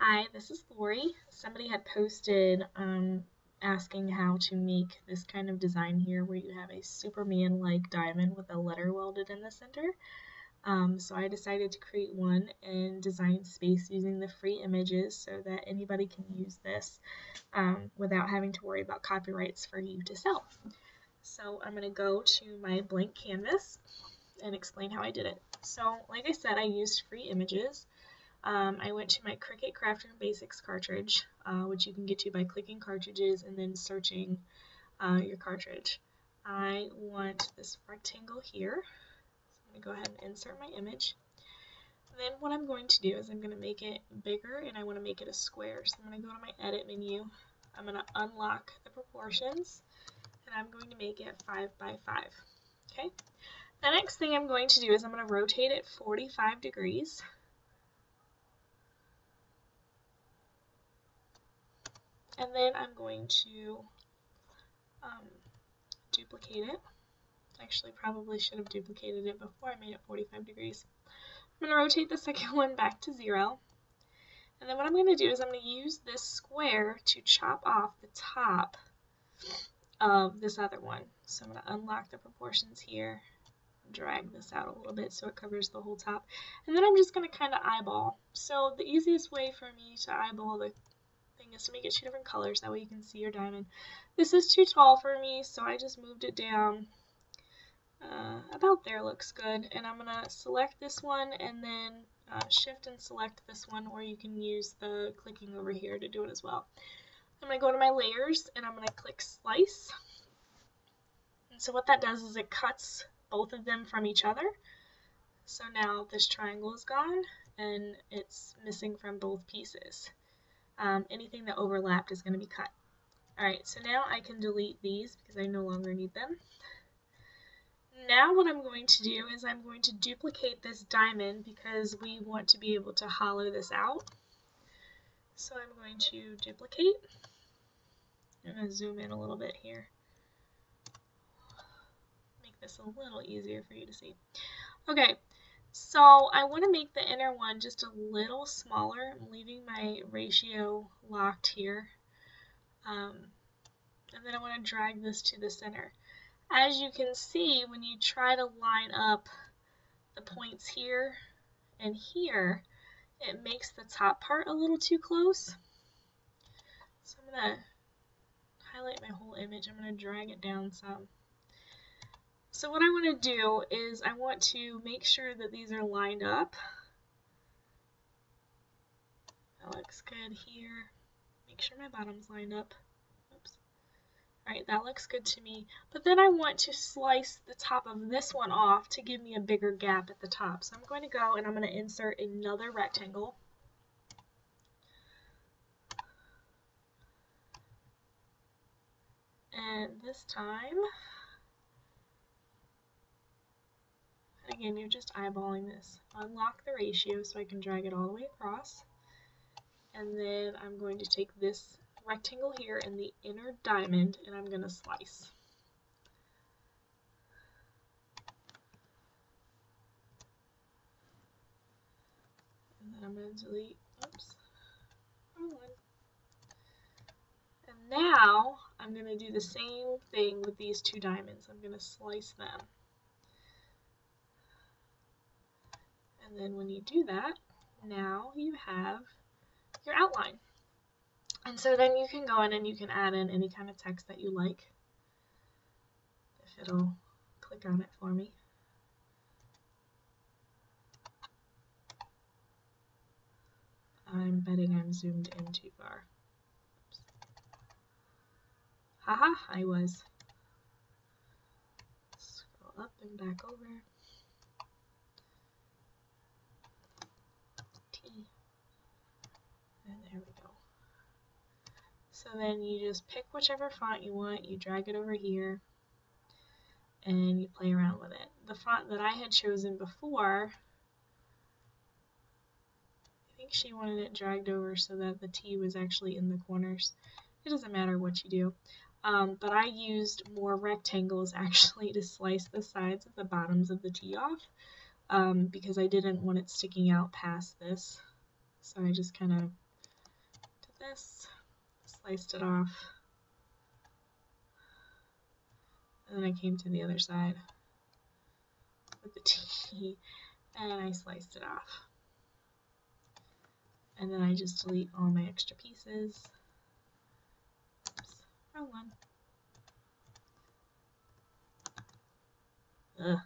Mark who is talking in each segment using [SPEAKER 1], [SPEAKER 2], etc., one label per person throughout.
[SPEAKER 1] Hi, this is Lori. Somebody had posted asking how to make this kind of design here where you have a Superman-like diamond with a letter welded in the center. So I decided to create one in Design Space using the free images so that anybody can use this without having to worry about copyrights for you to sell. So I'm going to go to my blank canvas and explain how I did it. So like I said, I used free images. I went to my Cricut Crafting Basics cartridge, which you can get to by clicking cartridges and then searching your cartridge. I want this rectangle here, so I'm going to go ahead and insert my image. Then what I'm going to do is I'm going to make it bigger and I want to make it a square. So I'm going to go to my Edit menu, I'm going to unlock the proportions, and I'm going to make it 5 by 5. Okay. The next thing I'm going to do is I'm going to rotate it 45 degrees. And then I'm going to duplicate it. Actually, probably should have duplicated it before I made it 45 degrees. I'm going to rotate the second one back to 0. And then what I'm going to do is I'm going to use this square to chop off the top of this other one. So I'm going to unlock the proportions here, drag this out a little bit so it covers the whole top. And then I'm just going to kind of eyeball. So the easiest way for me to eyeball the thing is to make it 2 different colors, that way you can see your diamond. This is too tall for me, so I just moved it down. About there looks good, and I'm going to select this one and then shift and select this one, or you can use the clicking over here to do it as well. I'm going to go to my layers and I'm going to click slice, and so what that does is it cuts both of them from each other. So now this triangle is gone and it's missing from both pieces. Anything that overlapped is going to be cut. Alright, so now I can delete these because I no longer need them. Now what I'm going to do is I'm going to duplicate this diamond because we want to be able to hollow this out. So I'm going to duplicate. I'm going to zoom in a little bit here. Make this a little easier for you to see. Okay. So I want to make the inner one just a little smaller. I'm leaving my ratio locked here. And then I want to drag this to the center. As you can see, when you try to line up the points here and here, it makes the top part a little too close. So I'm going to highlight my whole image. I'm going to drag it down some. So what I want to do is I want to make sure that these are lined up. That looks good here. Make sure my bottom's lined up. Oops. Alright, that looks good to me. But then I want to slice the top of this one off to give me a bigger gap at the top. So I'm going to go and I'm going to insert another rectangle. And this time, again, you're just eyeballing this. Unlock the ratio so I can drag it all the way across. And then I'm going to take this rectangle here in the inner diamond and I'm going to slice. And then I'm going to delete, oops, wrong one. And now I'm going to do the same thing with these 2 diamonds. I'm going to slice them. And then when you do that, now you have your outline. And so then you can go in and you can add in any kind of text that you like. If it'll click on it for me. I'm betting I'm zoomed in too far. Oops. Haha, I was. Scroll up and back over. T. And there we go. So then you just pick whichever font you want, you drag it over here, and you play around with it. The font that I had chosen before, I think she wanted it dragged over so that the T was actually in the corners. It doesn't matter what you do. But I used more rectangles actually to slice the sides of the bottoms of the T off because I didn't want it sticking out past this. So I just kind of this, sliced it off, and then I came to the other side with the T, and I sliced it off. And then I just delete all my extra pieces. Oops, wrong one. Ugh.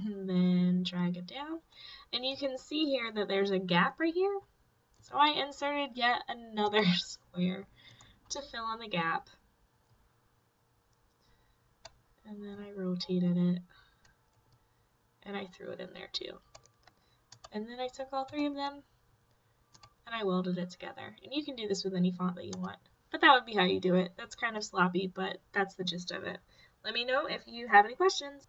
[SPEAKER 1] And then drag it down. And you can see here that there's a gap right here. So I inserted yet another square to fill in the gap. And then I rotated it. And I threw it in there too. And then I took all three of them and I welded it together. And you can do this with any font that you want. But that would be how you do it. That's kind of sloppy, but that's the gist of it. Let me know if you have any questions.